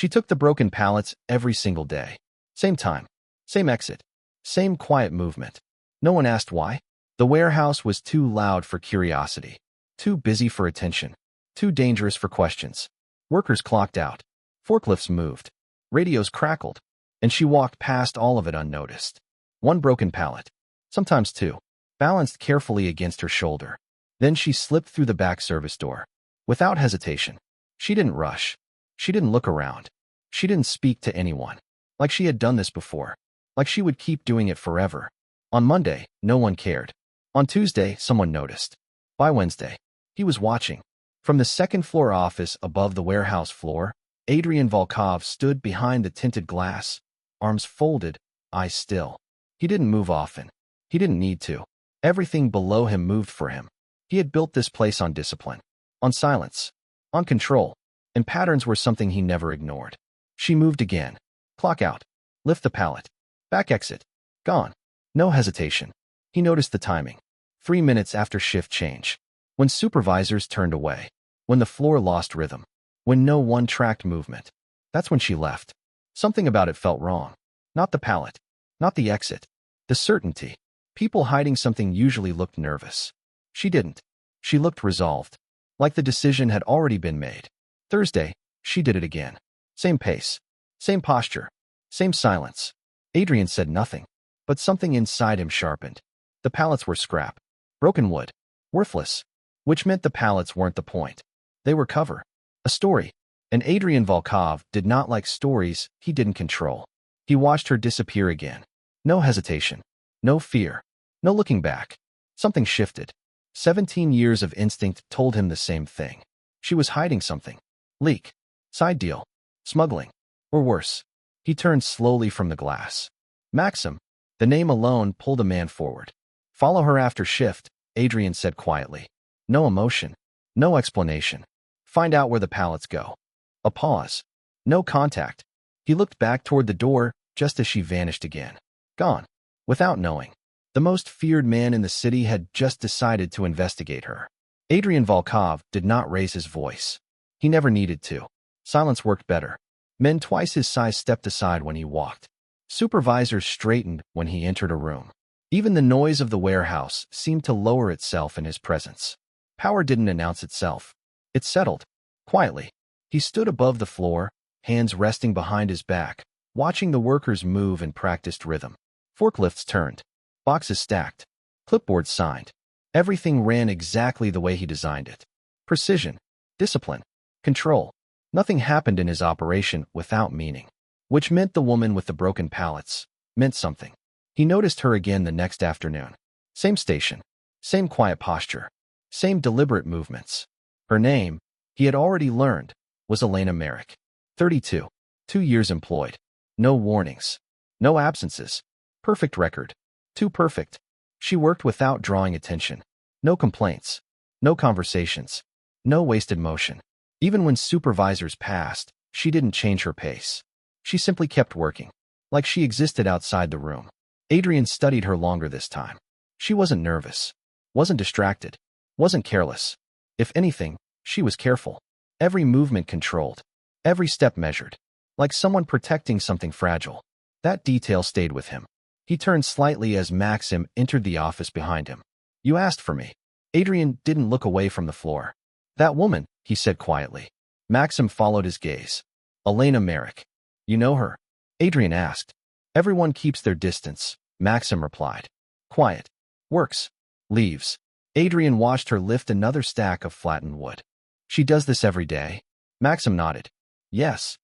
She took the broken pallets every single day. Same time, same exit, same quiet movement. No one asked why. The warehouse was too loud for curiosity, too busy for attention, too dangerous for questions. Workers clocked out. Forklifts moved. Radios crackled. And she walked past all of it unnoticed. One broken pallet, sometimes two, balanced carefully against her shoulder. Then she slipped through the back service door. Without hesitation. She didn't rush. She didn't look around. She didn't speak to anyone. Like she had done this before. Like she would keep doing it forever. On Monday, no one cared. On Tuesday, someone noticed. By Wednesday, he was watching. From the second-floor office above the warehouse floor, Adrian Volkov stood behind the tinted glass, arms folded, eyes still. He didn't move often. He didn't need to. Everything below him moved for him. He had built this place on discipline, on silence, on control, and patterns were something he never ignored. She moved again. Clock out. Lift the pallet. Back exit. Gone. No hesitation. He noticed the timing. 3 minutes after shift change. When supervisors turned away. When the floor lost rhythm. When no one tracked movement. That's when she left. Something about it felt wrong. Not the pallet. Not the exit. The certainty. People hiding something usually looked nervous. She didn't. She looked resolved. Like the decision had already been made. Thursday, she did it again. Same pace. Same posture. Same silence. Adrian said nothing. But something inside him sharpened. The pallets were scrap. Broken wood. Worthless. Which meant the pallets weren't the point. They were cover. A story. And Adrian Volkov did not like stories he didn't control. He watched her disappear again. No hesitation. No fear. No looking back. Something shifted. 17 years of instinct told him the same thing. She was hiding something. Leak. Side deal. Smuggling. Or worse. He turned slowly from the glass. Maxim. The name alone pulled a man forward. Follow her after shift, Adrian said quietly. No emotion. No explanation. Find out where the pallets go. A pause. No contact. He looked back toward the door just as she vanished again. Gone. Without knowing. The most feared man in the city had just decided to investigate her. Adrian Volkov did not raise his voice. He never needed to. Silence worked better. Men twice his size stepped aside when he walked. Supervisors straightened when he entered a room. Even the noise of the warehouse seemed to lower itself in his presence. Power didn't announce itself. It settled. Quietly. He stood above the floor, hands resting behind his back, watching the workers move in practiced rhythm. Forklifts turned. Boxes stacked. Clipboards signed. Everything ran exactly the way he designed it. Precision. Discipline. Control. Nothing happened in his operation without meaning. Which meant the woman with the broken pallets meant something. He noticed her again the next afternoon. Same station. Same quiet posture. Same deliberate movements. Her name, he had already learned, was Elena Merrick. 32. 2 years employed. No warnings. No absences. Perfect record. Too perfect. She worked without drawing attention. No complaints. No conversations. No wasted motion. Even when supervisors passed, she didn't change her pace. She simply kept working. Like she existed outside the room. Adrian studied her longer this time. She wasn't nervous. Wasn't distracted. Wasn't careless. If anything, she was careful. Every movement controlled. Every step measured. Like someone protecting something fragile. That detail stayed with him. He turned slightly as Maxim entered the office behind him. You asked for me. Adrian didn't look away from the floor. That woman, he said quietly. Maxim followed his gaze. Elena Merrick. You know her? Adrian asked. Everyone keeps their distance, Maxim replied. Quiet. Works. Leaves. Adrian watched her lift another stack of flattened wood. She does this every day? Maxim nodded. Yes.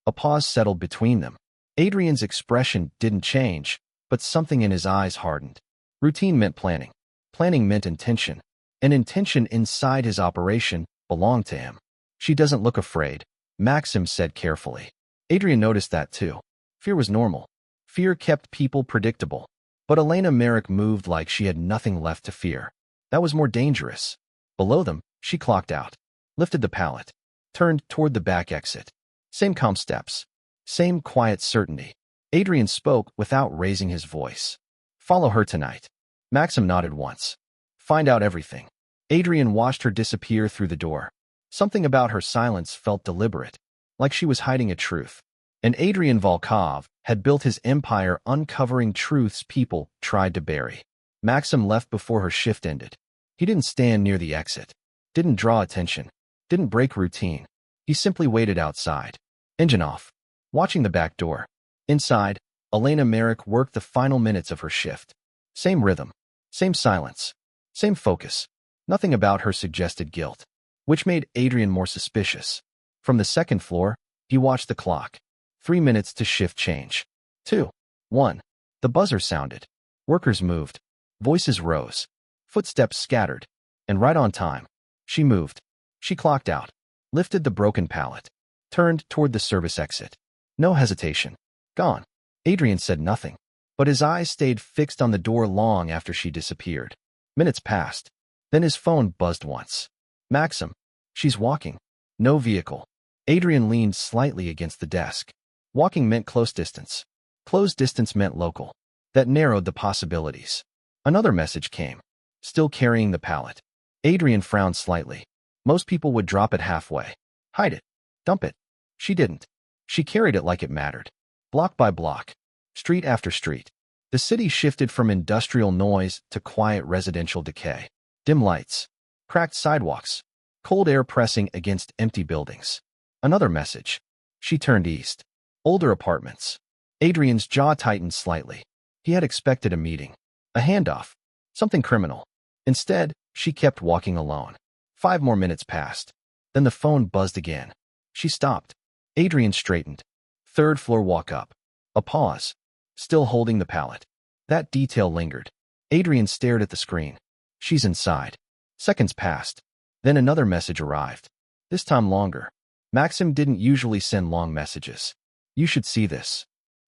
A pause settled between them. Adrian's expression didn't change, but something in his eyes hardened. Routine meant planning. Planning meant intention. And intention inside his operation belonged to him. She doesn't look afraid, Maxim said carefully. Adrian noticed that too. Fear was normal. Fear kept people predictable. But Elena Merrick moved like she had nothing left to fear. That was more dangerous. Below them, she clocked out. Lifted the pallet. Turned toward the back exit. Same calm steps. Same quiet certainty. Adrian spoke without raising his voice. Follow her tonight. Maxim nodded once. Find out everything. Adrian watched her disappear through the door. Something about her silence felt deliberate. like she was hiding a truth. And Adrian Volkov had built his empire uncovering truths people tried to bury. Maxim left before her shift ended. He didn't stand near the exit, didn't draw attention, didn't break routine. He simply waited outside. Engine off. Watching the back door. Inside, Elena Merrick worked the final minutes of her shift. Same rhythm, same silence, same focus. Nothing about her suggested guilt, which made Adrian more suspicious. From the second floor, he watched the clock. 3 minutes to shift change. 2. 1. The buzzer sounded. Workers moved. Voices rose. Footsteps scattered. And right on time, she moved. She clocked out, lifted the broken pallet, turned toward the service exit. No hesitation. Gone. Adrian said nothing, but his eyes stayed fixed on the door long after she disappeared. Minutes passed. Then his phone buzzed once. Maxim. She's walking. No vehicle. Adrian leaned slightly against the desk. Walking meant close distance. Close distance meant local. That narrowed the possibilities. Another message came. Still carrying the pallet. Adrian frowned slightly. Most people would drop it halfway. Hide it. Dump it. She didn't. She carried it like it mattered. Block by block. Street after street. The city shifted from industrial noise to quiet residential decay. Dim lights. Cracked sidewalks. Cold air pressing against empty buildings. Another message. She turned east. Older apartments. Adrian's jaw tightened slightly. He had expected a meeting. A handoff. Something criminal. Instead, she kept walking alone. 5 more minutes passed. Then the phone buzzed again. She stopped. Adrian straightened. Third floor walk up. A pause. Still holding the pallet. That detail lingered. Adrian stared at the screen. She's inside. Seconds passed. Then another message arrived. This time longer. Maxim didn't usually send long messages. You should see this.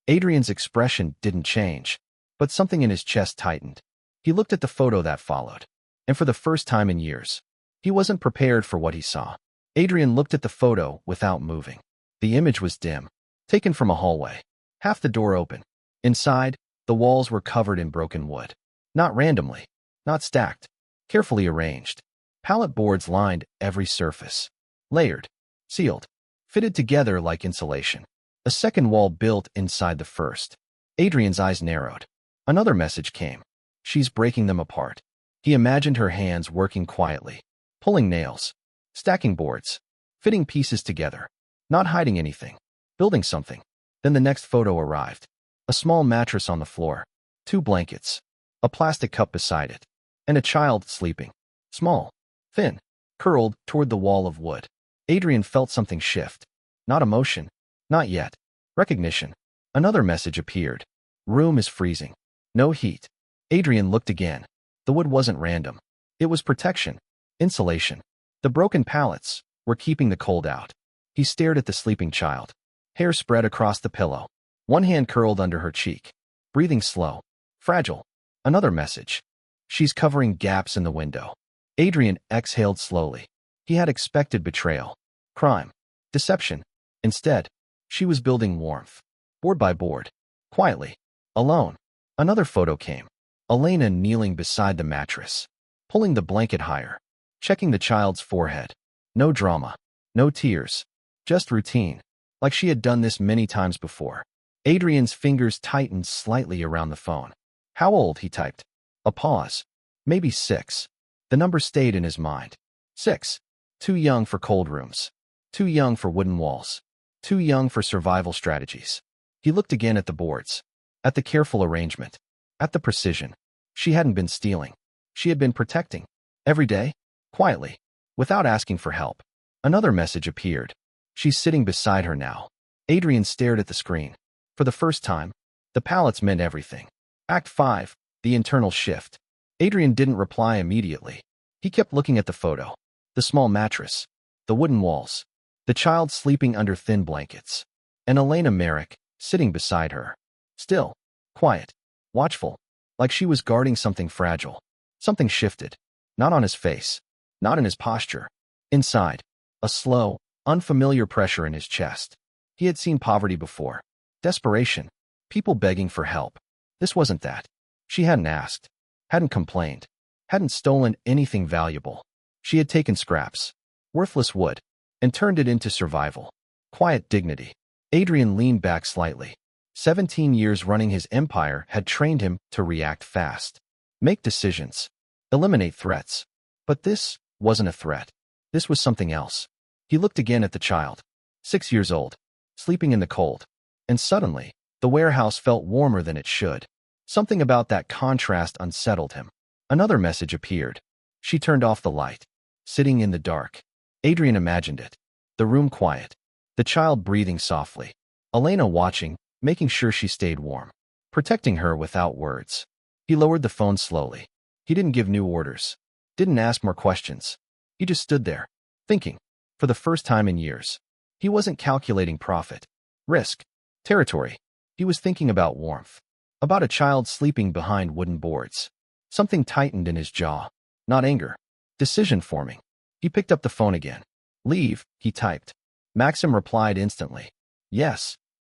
Adrian's expression didn't change, but something in his chest tightened. He looked at the photo that followed. And for the first time in years, he wasn't prepared for what he saw. Adrian looked at the photo without moving. The image was dim, taken from a hallway. Half the door open. Inside, the walls were covered in broken wood. Not randomly, not stacked, carefully arranged. Pallet boards lined every surface. Layered, sealed, fitted together like insulation. A second wall built inside the first. Adrian's eyes narrowed. Another message came. She's breaking them apart. He imagined her hands working quietly, pulling nails, stacking boards, fitting pieces together, not hiding anything, building something. Then the next photo arrived. A small mattress on the floor, 2 blankets, a plastic cup beside it, and a child sleeping. Small, thin, curled toward the wall of wood. Adrian felt something shift. Not emotion. Not yet. Recognition. Another message appeared. Room is freezing. No heat. Adrian looked again. The wood wasn't random. It was protection. Insulation. The broken pallets were keeping the cold out. He stared at the sleeping child. Hair spread across the pillow. One hand curled under her cheek. Breathing slow. Fragile. Another message. She's covering gaps in the window. Adrian exhaled slowly. He had expected betrayal. Crime. Deception. Instead, she was building warmth. Board by board. Quietly. Alone. Another photo came. Elena kneeling beside the mattress. Pulling the blanket higher. Checking the child's forehead. No drama. No tears. Just routine. Like she had done this many times before. Adrian's fingers tightened slightly around the phone. How old, he typed. A pause. Maybe 6. The number stayed in his mind. 6. Too young for cold rooms. Too young for wooden walls. Too young for survival strategies. He looked again at the boards. At the careful arrangement. At the precision. She hadn't been stealing. She had been protecting. Every day. Quietly. Without asking for help. Another message appeared. She's sitting beside her now. Adrian stared at the screen. For the first time, the pallets meant everything. Act 5. The internal shift. Adrian didn't reply immediately. He kept looking at the photo. The small mattress. The wooden walls. The child sleeping under thin blankets. And Elena Merrick, sitting beside her. Still. Quiet. Watchful. Like she was guarding something fragile. Something shifted. Not on his face. Not in his posture. Inside. A slow, unfamiliar pressure in his chest. He had seen poverty before. Desperation. People begging for help. This wasn't that. She hadn't asked. Hadn't complained. Hadn't stolen anything valuable. She had taken scraps. Worthless wood. And turned it into survival. quiet dignity. Adrian leaned back slightly. 17 years running his empire had trained him to react fast, make decisions, eliminate threats. But this wasn't a threat. This was something else. He looked again at the child, 6 years old, sleeping in the cold. And suddenly, the warehouse felt warmer than it should. Something about that contrast unsettled him. Another message appeared. She turned off the light. Sitting in the dark. Adrian imagined it. The room quiet. The child breathing softly. Elena watching, making sure she stayed warm. Protecting her without words. He lowered the phone slowly. He didn't give new orders. Didn't ask more questions. He just stood there, thinking. For the first time in years. He wasn't calculating profit, risk, territory. He was thinking about warmth. About a child sleeping behind wooden boards. Something tightened in his jaw. Not anger. Decision forming. He picked up the phone again. Leave, he typed. Maxim replied instantly. Yes.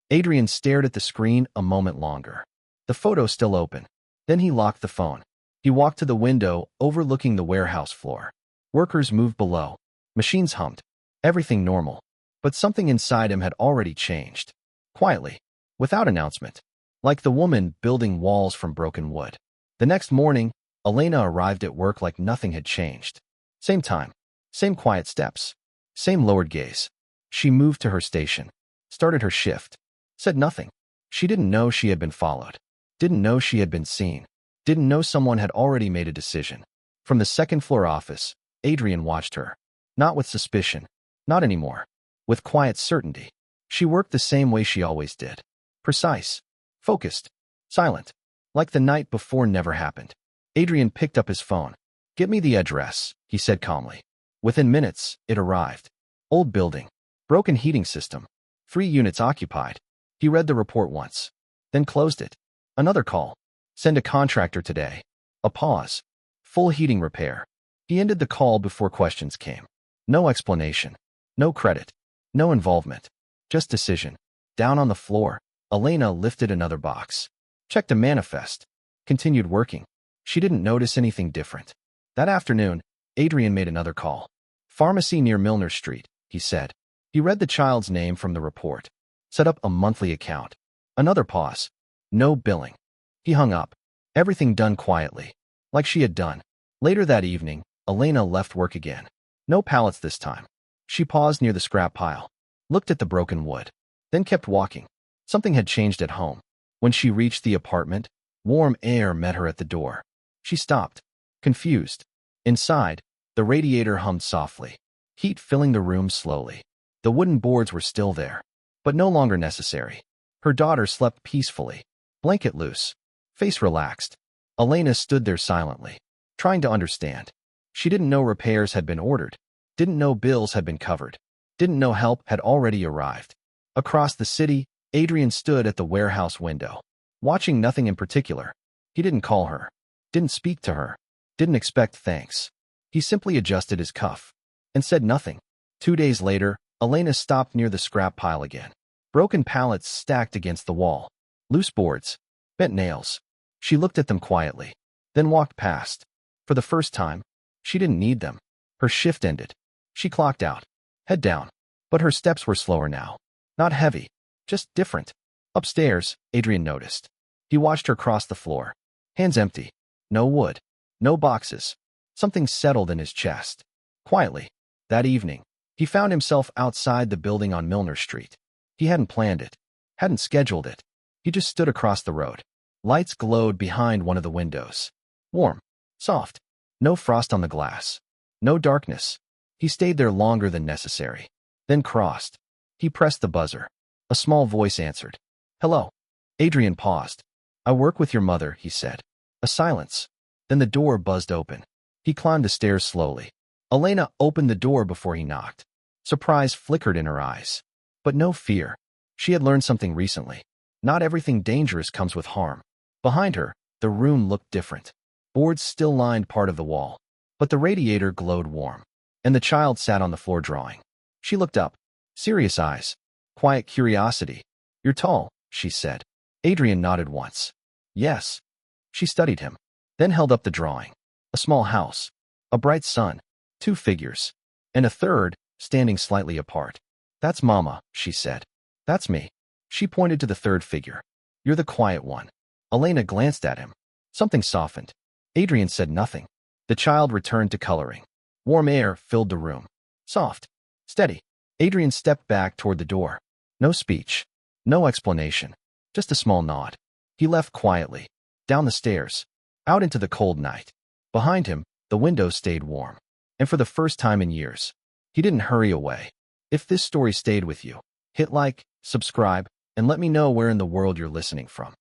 Adrian stared at the screen a moment longer. The photo still open. Then he locked the phone. He walked to the window overlooking the warehouse floor. Workers moved below. Machines hummed. Everything normal. But something inside him had already changed. Quietly. Without announcement. Like the woman building walls from broken wood. The next morning, Elena arrived at work like nothing had changed. Same time. Same quiet steps. Same lowered gaze. She moved to her station. Started her shift. Said nothing. She didn't know she had been followed. Didn't know she had been seen. Didn't know someone had already made a decision. From the second-floor office, Adrian watched her. Not with suspicion. Not anymore. With quiet certainty. She worked the same way she always did. Precise. Focused. Silent. Like the night before never happened. Adrian picked up his phone. Get me the address, he said calmly. Within minutes, it arrived. Old building. Broken heating system. 3 units occupied. He read the report once. Then closed it. Another call. Send a contractor today. A pause. Full heating repair. He ended the call before questions came. No explanation. No credit. No involvement. Just decision. Down on the floor, Elena lifted another box. Checked a manifest. Continued working. She didn't notice anything different. That afternoon, Adrian made another call. Pharmacy near Milner Street, he said. He read the child's name from the report. Set up a monthly account. Another pause. No billing. He hung up. Everything done quietly. Like she had done. Later that evening, Elena left work again. No pallets this time. She paused near the scrap pile. Looked at the broken wood. Then kept walking. Something had changed at home. When she reached the apartment, warm air met her at the door. She stopped. Confused. Inside, the radiator hummed softly. Heat filling the room slowly. The wooden boards were still there. But no longer necessary. Her daughter slept peacefully. Blanket loose. Face relaxed. Elena stood there silently. Trying to understand. She didn't know repairs had been ordered. Didn't know bills had been covered. Didn't know help had already arrived. Across the city, Adrian stood at the warehouse window. Watching nothing in particular. He didn't call her. Didn't speak to her. Didn't expect thanks. He simply adjusted his cuff. And said nothing. 2 days later, Elena stopped near the scrap pile again. Broken pallets stacked against the wall. Loose boards. Bent nails. She looked at them quietly. Then walked past. For the first time, she didn't need them. Her shift ended. She clocked out. Head down. But her steps were slower now. Not heavy. Just different. Upstairs, Adrian noticed. He watched her cross the floor. Hands empty. No wood. No boxes. Something settled in his chest. Quietly. That evening, he found himself outside the building on Milner Street. He hadn't planned it. Hadn't scheduled it. He just stood across the road. Lights glowed behind one of the windows. Warm. Soft. No frost on the glass. No darkness. He stayed there longer than necessary. Then crossed. He pressed the buzzer. A small voice answered. Hello. Adrian paused. I work with your mother, he said. A silence. Then the door buzzed open. He climbed the stairs slowly. Elena opened the door before he knocked. Surprise flickered in her eyes. But no fear. She had learned something recently. Not everything dangerous comes with harm. Behind her, the room looked different. Boards still lined part of the wall. But the radiator glowed warm. And the child sat on the floor drawing. She looked up. Serious eyes. Quiet curiosity. You're tall, she said. Adrian nodded once. Yes. She studied him. Then held up the drawing. A small house. A bright sun. 2 figures. And a third, standing slightly apart. That's Mama, she said. That's me. She pointed to the third figure. You're the quiet one. Elena glanced at him. Something softened. Adrian said nothing. The child returned to coloring. Warm air filled the room. Soft. Steady. Adrian stepped back toward the door. No speech. No explanation. Just a small nod. He left quietly. Down the stairs. Out into the cold night. Behind him, the window stayed warm. And for the first time in years, he didn't hurry away. If this story stayed with you, hit like, subscribe, and let me know where in the world you're listening from.